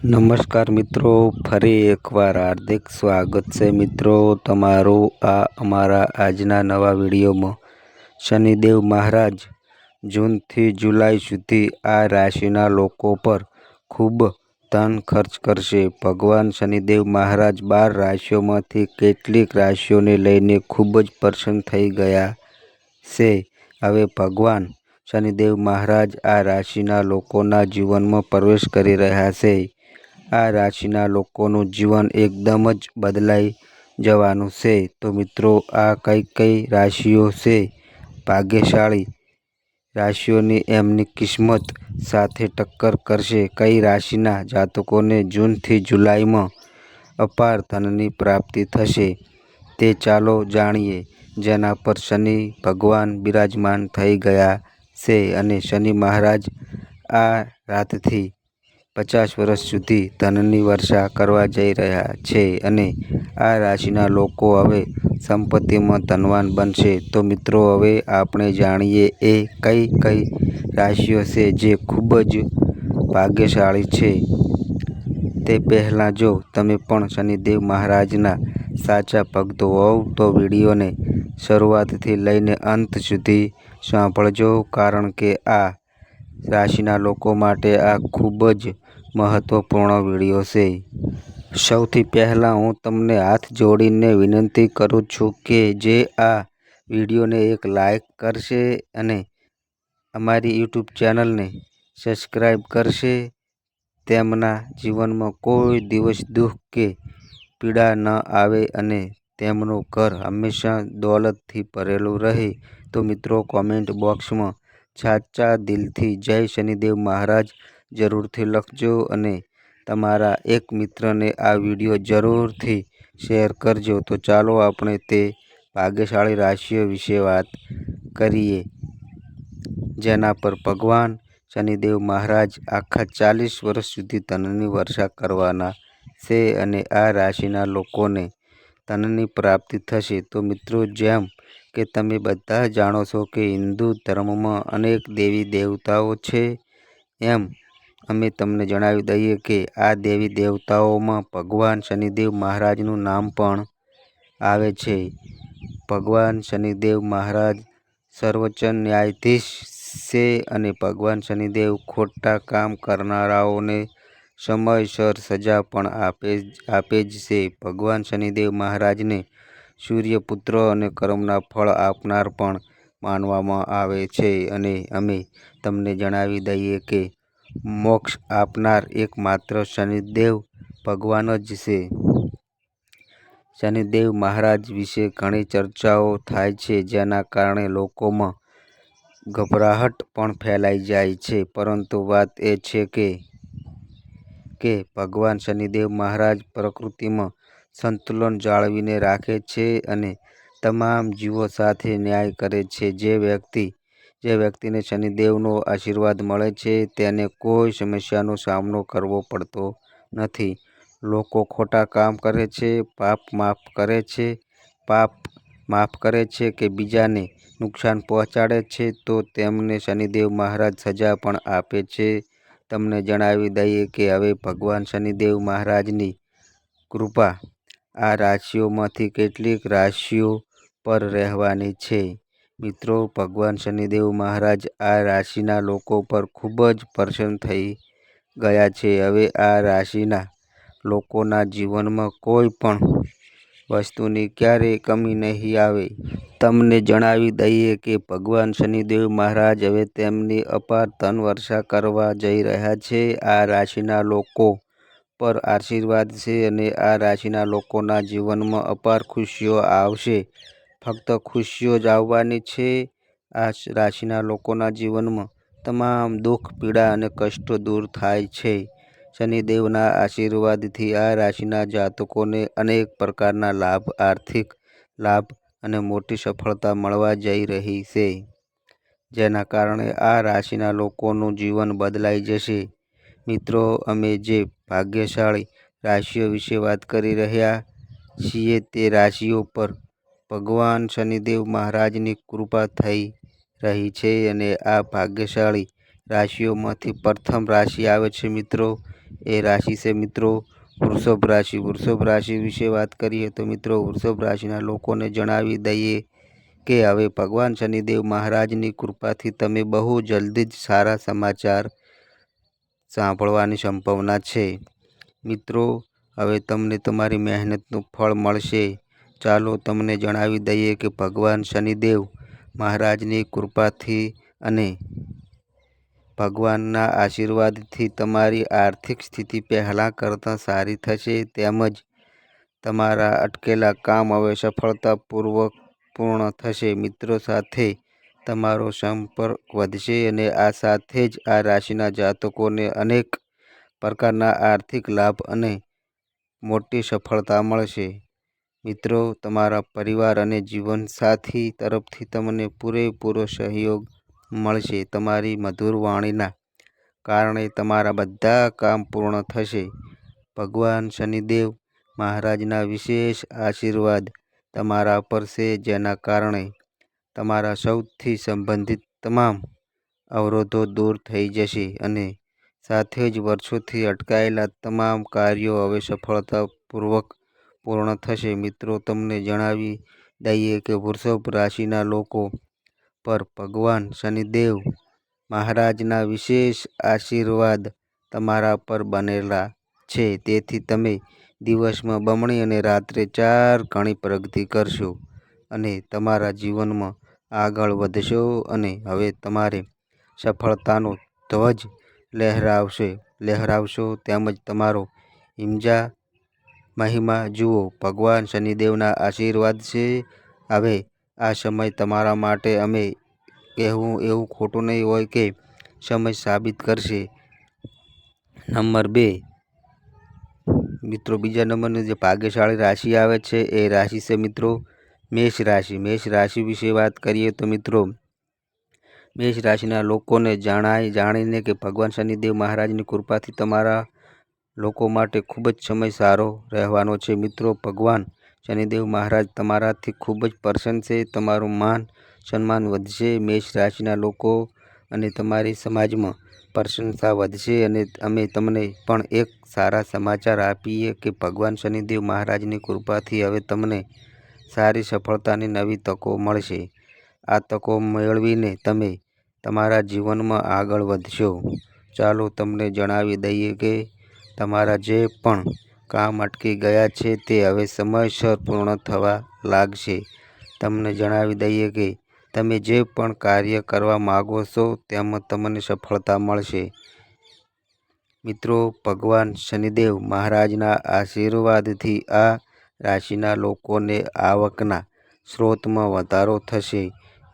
નમસ્કાર મિત્રો, ફરી એકવાર હાર્દિક સ્વાગત છે મિત્રો તમારું આ અમારા આજના નવા વિડીયોમાં। શનિદેવ મહારાજ જૂનથી જુલાઈ સુધી આ રાશિના લોકો પર ખૂબ ધન ખર્ચ કરશે। ભગવાન શનિદેવ મહારાજ 12 રાશિઓમાંથી કેટલીક રાશિઓને લઈને ખૂબ જ પ્રસન્ન થઈ ગયા છે। હવે ભગવાન શનિદેવ મહારાજ આ રાશિના લોકોના જીવનમાં પ્રવેશ કરી રહ્યા છે। આ રાશિના લોકોનું જીવન એકદમ જ બદલાઈ જવાનું છે। તો મિત્રો, આ કઈ રાશિઓ છે ભાગ્યશાળી રાશિઓની એમની કિસ્મત સાથે ટક્કર કરશે? કઈ રાશિના જાતકોને જૂનથી જુલાઈમાં અપાર ધનની પ્રાપ્તિ થશે તે ચાલો જાણીએ। જેના પર શનિ ભગવાન બિરાજમાન થઈ ગયા છે અને શનિ મહારાજ આ રાતથી 50 વર્ષ સુધી ધનની વર્ષા કરવા જઈ રહ્યા છે અને આ રાશિના લોકો હવે સંપત્તિમાં ધનવાન બનશે। તો મિત્રો, હવે આપણે જાણીએ એ કઈ રાશિઓ છે જે ખૂબ જ ભાગ્યશાળી છે। તે પહેલાં જો તમે પણ શનિદેવ મહારાજના સાચા ભક્ત હોવ તો વિડીયોને શરૂઆતથી લઈને અંત સુધી સાંભળજો, કારણ કે આ રાશિના લોકો માટે આ ખૂબ જ મહત્વપૂર્ણ વિડીયો છે। સૌથી પહેલાં હું તમને હાથ જોડીને વિનંતી કરું છું કે જે આ વિડીયોને એક લાઈક કરશે અને અમારી યુટ્યુબ ચેનલને સબસ્ક્રાઈબ કરશે, તેમના જીવનમાં કોઈ દિવસ દુઃખ કે પીડા ન આવે અને તેમનું ઘર હંમેશા દોલતથી ભરેલું રહે। તો મિત્રો, કોમેન્ટ બોક્સમાં સાચા દિલથી જય શનિદેવ મહારાજ જરૂરથી લખજો અને તમારા એક મિત્રને આ વિડીયો જરૂરથી શેર કરજો। તો ચાલો આપણે તે ભાગ્યશાળી રાશિઓ વિશે વાત કરીએ જેના પર ભગવાન શનિદેવ મહારાજ આખા 40 વર્ષ સુધી ધનની વર્ષા કરવાના છે અને આ રાશિના લોકોને ધનની પ્રાપ્તિ થશે। તો મિત્રો, જેમ કે તમે બધા જાણો છો કે હિન્દુ ધર્મમાં અનેક દેવી દેવતાઓ છે, એમ અમે તમને જણાવી દઈએ કે આ દેવી દેવતાઓમાં ભગવાન શનિદેવ મહારાજનું નામ પણ આવે છે। ભગવાન શનિદેવ મહારાજ સર્વોચ્ચ ન્યાયાધીશ છે અને ભગવાન શનિદેવ ખોટા કામ કરનારાઓને સમયસર સજા પણ આપે જ છે। ભગવાન શનિદેવ મહારાજને સૂર્યપુત્ર અને કર્મના ફળ આપનાર પણ માનવામાં આવે છે અને અમે તમને જણાવી દઈએ કે મોક્ષ આપનાર એકમાત્ર શનિદેવ ભગવાન જ છે। શનિદેવ મહારાજ વિશે ઘણી ચર્ચાઓ થાય છે, જેના કારણે લોકોમાં ગભરાહટ પણ ફેલાઈ જાય છે, પરંતુ વાત એ છે કે ભગવાન શનિદેવ મહારાજ પ્રકૃતિમાં સંતુલન જાળવીને રાખે છે અને તમામ જીવો સાથે ન્યાય કરે છે। જે વ્યક્તિને શનિદેવનો આશીર્વાદ મળે છે તેને કોઈ સમસ્યાનો સામનો કરવો પડતો નથી। લોકો ખોટા કામ કરે છે, પાપ માફ કરે છે કે બીજાને નુકસાન પહોંચાડે છે તો તેમને શનિદેવ મહારાજ સજા પણ આપે છે। તમને જણાવી દઈએ કે હવે ભગવાન શનિદેવ મહારાજની કૃપા આ રાશિઓમાંથી કેટલીક રાશિઓ પર રહેવાની છે। મિત્રો, ભગવાન શનિદેવ મહારાજ આ રાશિના લોકો પર ખૂબ જ પ્રસન્ન થઈ ગયા છે। હવે આ રાશિના લોકોના જીવનમાં કોઈ પણ વસ્તુની ક્યારેય કમી નહીં આવે। તમને જણાવી દઈએ કે ભગવાન શનિદેવ મહારાજ હવે તેમની અપાર ધન વર્ષા કરવા જઈ રહ્યા છે। આ રાશિના લોકો પર આશીર્વાદ છે અને આ રાશિના લોકોના જીવનમાં અપાર ખુશીઓ આવશે। ફક્ત ખુશીઓ જ આવવાની છે। આ રાશિના લોકોના જીવનમાં તમામ દુઃખ, પીડા અને કષ્ટો દૂર થાય છે। શનિદેવના આશીર્વાદથી આ રાશિના જાતકોને અનેક પ્રકારના લાભ, આર્થિક લાભ અને મોટી સફળતા મળવા જઈ રહી છે, જેના કારણે આ રાશિના લોકોનું જીવન બદલાઈ જશે। મિત્રો, અમે જે ભાગ્યશાળી રાશિઓ વિશે વાત કરી રહ્યા છીએ તે રાશિઓ પર ભગવાન શનિદેવ મહારાજની કૃપા થઈ રહી છે અને આ ભાગ્યશાળી રાશિઓમાંથી પ્રથમ રાશિ આવે છે મિત્રો એ રાશિ છે મિત્રો વૃષભ રાશિ. વૃષભ રાશિ વિશે વાત કરીએ તો મિત્રો વૃષભ રાશિના લોકોને જણાવી દઈએ કે હવે ભગવાન શનિદેવ મહારાજની કૃપાથી તમે બહુ જલ્દી જ સારા સમાચાર સાંભળવાની સંભાવના છે. મિત્રો હવે તમને તમારી મહેનતનું ફળ મળશે. ચાલો તમને જણાવી દઈએ કે ભગવાન શનિદેવ મહારાજની કૃપાથી અને ભગવાનના આશીર્વાદથી તમારી આર્થિક સ્થિતિ પહેલાં કરતાં સારી થશે. તેમજ તમારા અટકેલા કામ હવે સફળતાપૂર્વક પૂર્ણ થશે. મિત્રો સાથે તમારો સંપર્ક વધશે અને આ સાથે જ આ રાશિના જાતકોને અનેક પ્રકારના આર્થિક લાભ અને મોટી સફળતા મળશે. મિત્રો તમારા પરિવાર અને જીવનસાથી તરફથી તમને પૂરેપૂરો સહયોગ મળશે. તમારી મધુર વાણીના કારણે તમારા બધા કામ પૂર્ણ થશે. ભગવાન શનિદેવ મહારાજના વિશેષ આશીર્વાદ તમારા પર છે, જેના કારણે તમારા સૌથી સંબંધિત તમામ અવરોધો દૂર થઈ જશે અને સાથે જ વર્ષોથી અટકાયેલા તમામ કાર્યો હવે સફળતાપૂર્વક પૂર્ણ થશે. મિત્રો તમને જણાવી દઈએ કે વૃષભ રાશિના લોકો પર ભગવાન શનિદેવ મહારાજના વિશેષ આશીર્વાદ તમારા પર બનેલા છે. તેથી તમે દિવસમાં બમણી અને રાત્રે 4 ગણી પ્રગતિ કરશો અને તમારા જીવનમાં આગળ વધશો અને હવે તમારે સફળતાનો ધ્વજ લહેરાવશો. તેમજ તમારો હિમજા મહિમા જુઓ. ભગવાન શનિદેવના આશીર્વાદ છે. હવે આ સમય તમારા માટે અમે કહેવું એવું ખોટું નહીં હોય કે સમય સાબિત કરશે. નંબર 2 મિત્રો બીજા નંબરની જે ભાગ્યશાળી રાશિ આવે છે એ રાશિ છે મિત્રો મેષ રાશિ. મેષ રાશિ વિશે વાત કરીએ તો મિત્રો મેષ રાશિના લોકોને જાણીને કે ભગવાન શનિદેવ મહારાજની કૃપાથી તમારા લોકો માટે ખૂબ જ સમય સારો રહેવાનો છે. મિત્રો ભગવાન શનિદેવ મહારાજ તમારાથી ખૂબ જ પ્રસન્ન છે. તમારું માન સન્માન વધશે. મેષ રાશિના લોકો અને તમારી સમાજમાં પ્રશંસા વધશે અને અમે તમને પણ એક સારા સમાચાર આપીએ કે ભગવાન શનિદેવ મહારાજની કૃપાથી હવે તમને સારી સફળતાની નવી તકો મળશે. આ તકો મેળવીને તમે તમારા જીવનમાં આગળ વધશો. ચાલો તમને જણાવી દઈએ કે તમારા જે પણ કામ અટકી ગયા છે તે હવે સમયસર પૂર્ણ થવા લાગશે. તમને જણાવી દઈએ કે તમે જે પણ કાર્ય કરવા માગો છો તેમાં તમને સફળતા મળશે. મિત્રો ભગવાન શનિદેવ મહારાજના આશીર્વાદથી આ રાશિના લોકોને આવકના સ્ત્રોતમાં વધારો થશે.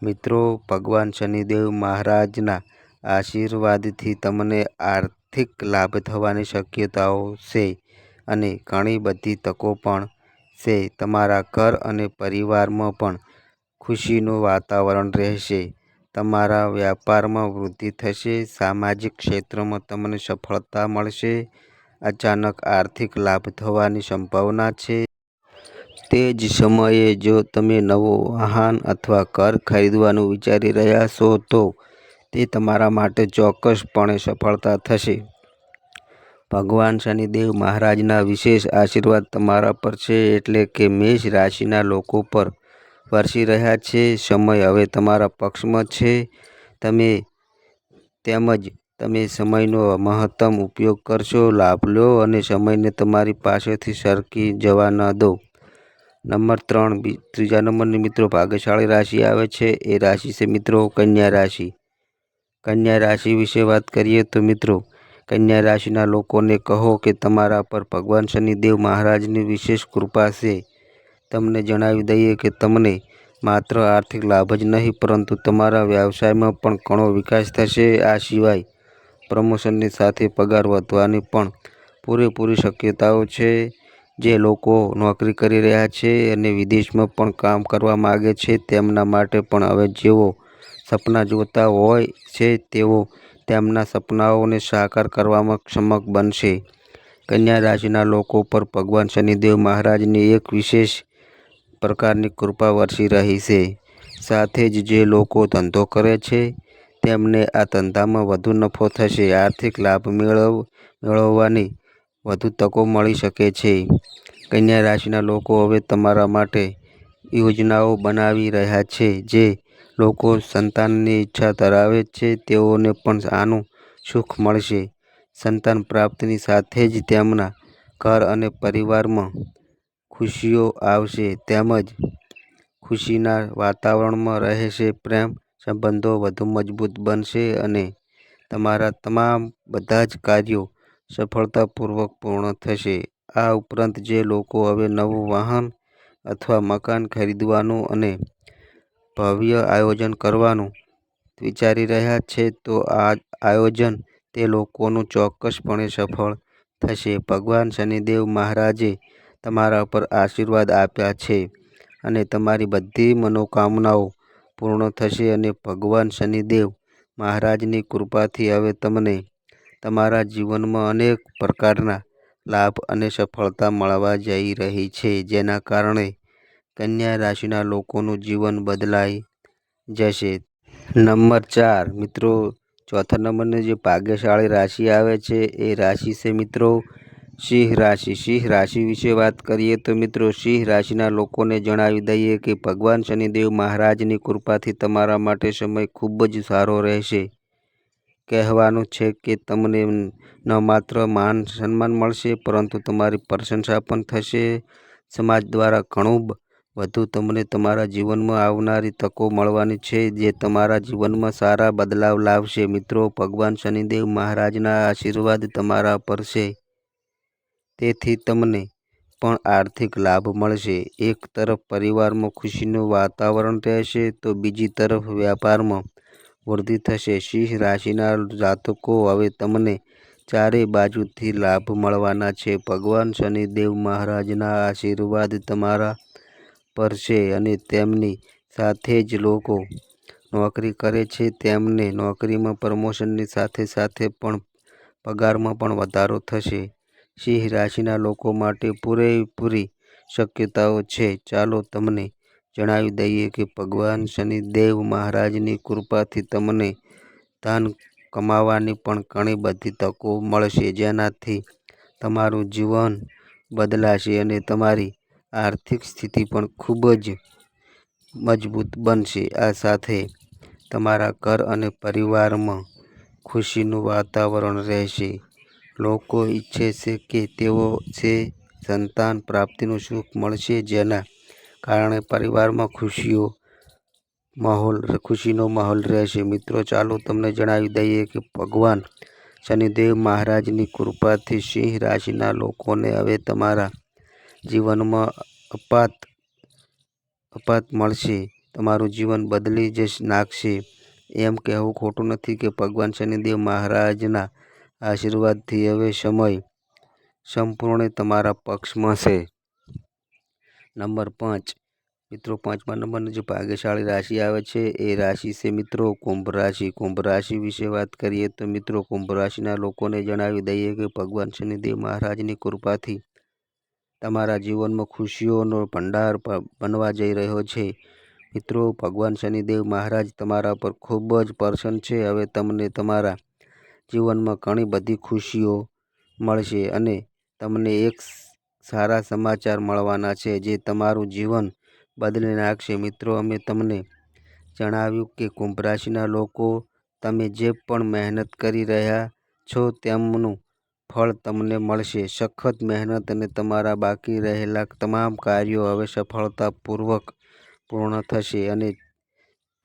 મિત્રો ભગવાન શનિદેવ મહારાજના આશીર્વાદથી તમને આર્થિક લાભ થવાની શક્યતાઓ છે અને ઘણી બધી તકો પણ છે. તમારા ઘર અને પરિવારમાં પણ ખુશીનું વાતાવરણ રહેશે. તમારા વ્યાપારમાં વૃદ્ધિ થશે. સામાજિક ક્ષેત્રમાં તમને સફળતા મળશે. અચાનક આર્થિક લાભ થવાની સંભાવના છે. તે જ સમયે જો તમે નવું વાહન અથવા ઘર ખરીદવાનું વિચારી રહ્યા છો તો તે તમારા માટે ચોક્કસપણે સફળતા થશે. ભગવાન શનિદેવ મહારાજના વિશેષ આશીર્વાદ તમારા પર છે એટલે કે મેષ રાશિના લોકો પર વરસી રહ્યા છે. સમય હવે તમારા પક્ષમાં છે. તેમજ તમે સમયનો મહત્તમ ઉપયોગ કરશો. લાભ લો અને સમયને તમારી પાસેથી સરકી જવા ન દો. નંબર 3 ત્રીજા નંબરની મિત્રો ભાગ્યશાળી રાશિ આવે છે એ રાશિ છે મિત્રો કન્યા રાશિ. કન્યા રાશિ વિશે વાત કરીએ તો મિત્રો કન્યા રાશિના લોકોને કહો કે તમારા પર ભગવાન શનિદેવ મહારાજની વિશેષ કૃપા છે. તમને જણાવી દઈએ કે તમને માત્ર આર્થિક લાભ જ નહીં પરંતુ તમારા વ્યવસાયમાં પણ ઘણો વિકાસ થશે. આ સિવાય પ્રમોશનની સાથે પગાર વધવાની પણ પૂરેપૂરી શક્યતાઓ છે. જે લોકો નોકરી કરી રહ્યા છે અને વિદેશમાં પણ કામ કરવા માગે છે તેમના માટે પણ હવે જેઓ સપના જોતા હોય છે તેઓ તેમના સપનાઓને સાકાર કરવામાં સક્ષમ બનશે. કન્યા રાશિના લોકો પર ભગવાન શનિદેવ મહારાજની એક વિશેષ પ્રકારની કૃપા વરસી રહી છે. સાથે જ જે લોકો ધંધો કરે છે તેમને આ ધંધામાં વધુ નફો થશે. આર્થિક લાભ મેળવવાની વધુ તકો મળી શકે છે. કન્યા રાશિના લોકો હવે તમારા માટે યોજનાઓ બનાવી રહ્યા છે. જે લોકો સંતાનની ઈચ્છા ધરાવે છે તેઓને પણ આનું સુખ મળશે. સંતાન પ્રાપ્તિની સાથે જ તેમના ઘર અને પરિવારમાં ખુશીઓ આવશે તેમજ ખુશીના વાતાવરણમાં રહેશે. પ્રેમ સંબંધો વધુ મજબૂત બનશે અને તમારા બધા જ કાર્યો સફળતાપૂર્વક પૂર્ણ થશે. આ ઉપરાંત જે લોકો હવે નવું વાહન અથવા મકાન ખરીદવાનું અને ભવ્ય આયોજન કરવાનું વિચારી રહ્યા છે તો આ આયોજન તે લોકોનું ચોક્કસપણે સફળ થશે. ભગવાન શનિદેવ મહારાજે તમારા પર આશીર્વાદ આપ્યા છે અને તમારી બધી મનોકામનાઓ પૂર્ણ થશે અને ભગવાન શનિદેવ મહારાજની કૃપાથી હવે તમને તમારા જીવનમાં અનેક પ્રકારના લાભ અને સફળતા મળવા જઈ રહી છે. જેના કારણે કન્યા રાશિના લોકોનું જીવન બદલાઈ જશે. નંબર 4 મિત્રો, ચોથા નંબરની જે ભાગ્યશાળી રાશિ આવે છે એ રાશિ છે મિત્રો સિંહ રાશિ. સિંહ રાશિ વિશે વાત કરીએ તો મિત્રો સિંહ રાશિના લોકોને જણાવી દઈએ કે ભગવાન શનિદેવ મહારાજની કૃપાથી તમારા માટે સમય ખૂબ જ સારો રહેશે. કહેવાનું છે કે તમને ન માત્ર માન સન્માન મળશે પરંતુ તમારી પ્રશંસા પણ થશે. સમાજ દ્વારા ઘણું વધુ તમને તમારા જીવનમાં આવનારી તકો મળવાની છે જે તમારા જીવનમાં સારા બદલાવ લાવશે. મિત્રો, ભગવાન શનિદેવ મહારાજના આશીર્વાદ તમારા પર છે તેથી તમને પણ આર્થિક લાભ મળશે. એક તરફ પરિવારમાં ખુશીનું વાતાવરણ રહેશે તો બીજી તરફ વ્યાપારમાં વૃદ્ધિ થશે. સિંહ રાશિના જાતકો હવે તમને ચારે બાજુથી લાભ મળવાના છે. ભગવાન શનિદેવ મહારાજના આશીર્વાદ તમારા પર છે અને તેમની સાથે જ લોકો નોકરી કરે છે તેમને નોકરીમાં પ્રમોશનની સાથે સાથે પણ પગારમાં પણ વધારો થશે. સિંહ રાશિના લોકો માટે પૂરેપૂરી શક્યતાઓ છે. ચાલો તમને જણાવી દઈએ કે ભગવાન શનિદેવ મહારાજની કૃપાથી તમને ધન કમાવાની પણ ઘણી બધી તકો મળશે જેનાથી તમારું જીવન બદલાશે અને તમારી આર્થિક સ્થિતિ પણ ખૂબ જ મજબૂત બનશે. આ સાથે તમારા ઘર અને પરિવારમાં ખુશીનું વાતાવરણ રહેશે. લોકો ઈચ્છે છે કે તેઓ સંતાન પ્રાપ્તિનું સુખ મળશે જેના કારણે પરિવારમાં ખુશીનો માહોલ રહેશે. મિત્રો, ચાલો તમને જણાવી દઈએ કે ભગવાન શનિદેવ મહારાજની કૃપાથી સિંહ રાશિના લોકોને હવે તમારા જીવનમાં અપાત મળશે. તમારું જીવન બદલી નાખશે. એમ કહેવું ખોટું નથી કે ભગવાન શનિદેવ મહારાજના આશીર્વાદથી હવે સમય સંપૂર્ણ તમારા પક્ષમાં છે. નંબર 5 મિત્રો, પાંચમા નંબરની જે ભાગ્યશાળી રાશિ આવે છે એ રાશિ છે મિત્રો કુંભ રાશિ. કુંભ રાશિ વિશે વાત કરીએ તો મિત્રો કુંભ રાશિના લોકોને જણાવી દઈએ કે ભગવાન શનિદેવ મહારાજની કૃપાથી તમારા જીવનમાં ખુશીઓનો ભંડાર બનવા જઈ રહ્યો છે. મિત્રો, ભગવાન શનિદેવ મહારાજ તમારા પર ખૂબ જ પ્રસન્ન છે. હવે તમને તમારા જીવનમાં ઘણી બધી ખુશીઓ મળશે અને તમને એક સારા સમાચાર મળવાના છે જે તમારું જીવન બદલી નાખશે. મિત્રો, અમે તમને જણાવ્યું કે કુંભ રાશિના લોકો તમે જે પણ મહેનત કરી રહ્યા છો તેમનું ફળ તમને મળશે. સખત મહેનત અને તમારા બાકી રહેલા તમામ કાર્યો હવે સફળતાપૂર્વક પૂર્ણ થશે અને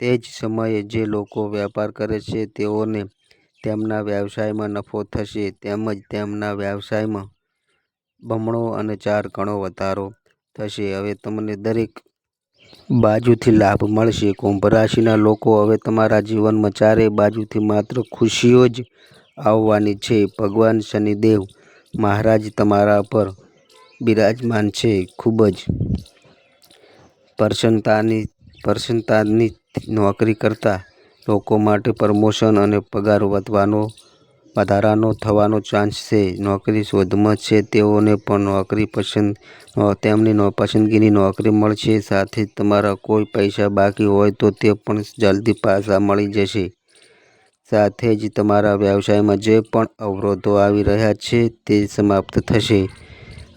તે જ સમયે જે લોકો વેપાર કરે છે તેઓને તેમના વ્યવસાયમાં નફો થશે તેમજ તેમના વ્યવસાયમાં બમણો અને 4 ગણો વધારો થશે. હવે તમને દરેક બાજુથી લાભ મળશે. કુંભ રાશિના લોકો હવે તમારા જીવનમાં ચારે બાજુથી માત્ર ખુશીઓ જ આવવાની છે. ભગવાન શનિદેવ મહારાજ તમારા પર બિરાજમાન છે. ખૂબ જ પ્રસન્નતાની નોકરી કરતા લોકો માટે પ્રમોશન અને પગાર વધારાનો થવાનો ચાન્સ છે. નોકરી શોધમાં છે તેઓને પણ તેમની પસંદગીની નોકરી મળશે. સાથે જ તમારા કોઈ પૈસા બાકી હોય તો તે પણ જલ્દી પાછા મળી જશે. સાથે જ તમારા વ્યવસાયમાં જે પણ અવરોધો આવી રહ્યા છે તે સમાપ્ત થશે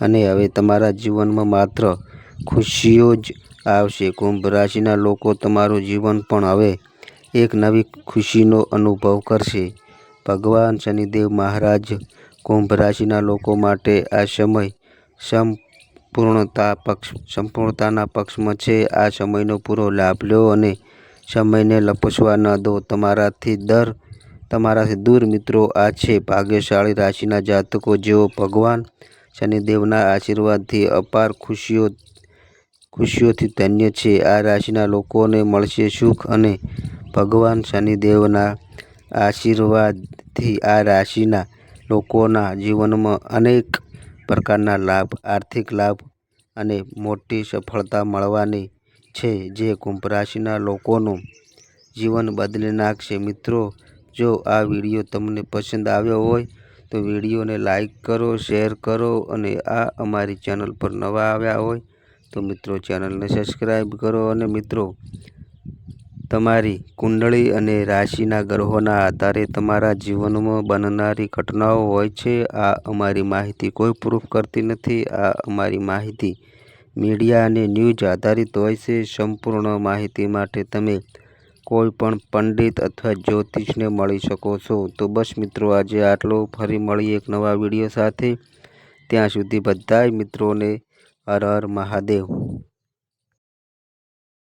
અને હવે તમારા જીવનમાં માત્ર ખુશીઓ જ આવશે. કુંભ રાશિના લોકો, તમારું જીવન પણ હવે એક નવી ખુશીનો અનુભવ કરશે. ભગવાન શનિદેવ મહારાજ કુંભ રાશિના લોકો માટે આ સમય સંપૂર્ણતાના પક્ષમાં છે. આ સમયનો પૂરો લાભ લો અને સમયને લપસવા ન દો. તમારાથી દૂર મિત્રો આ છે ભાગ્યશાળી રાશિના જાતકો જેઓ ભગવાન શનિદેવના આશીર્વાદથી અપાર ખુશીઓથી ધન્ય છે. આ રાશિના લોકોને મળશે સુખ અને ભગવાન શનિદેવના આશીર્વાદથી આ રાશિના લોકોના જીવનમાં અનેક પ્રકારના લાભ, આર્થિક લાભ અને મોટી સફળતા મળવાની છે જે કુંભ રાશિના લોકોનું જીવન બદલી નાખશે. મિત્રો, જો આ વિડીયો તમને પસંદ આવ્યો હોય તો વિડીયોને લાઈક કરો, શેર કરો અને આ અમારી ચેનલ પર નવા આવ્યા હોય તો મિત્રો ચેનલને સબસ્ક્રાઈબ કરો. અને મિત્રો, તમારી કુંડળી અને રાશિના ગ્રહોના આધારે તમારા જીવનમાં બનનારી ઘટનાઓ હોય છે. આ અમારી માહિતી કોઈ પ્રૂફ કરતી નથી. આ અમારી માહિતી મીડિયા અને ન્યૂઝ આધારિત હોય છે. સંપૂર્ણ માહિતી માટે તમે કોઈ પણ પંડિત અથવા જ્યોતિષને મળી શકો છો. તો બસ મિત્રો, આજે આટલું. ફરી મળીએ એક નવા વિડીયો સાથે. ત્યાં સુધી બધાય મિત્રોને હર હર મહાદેવ.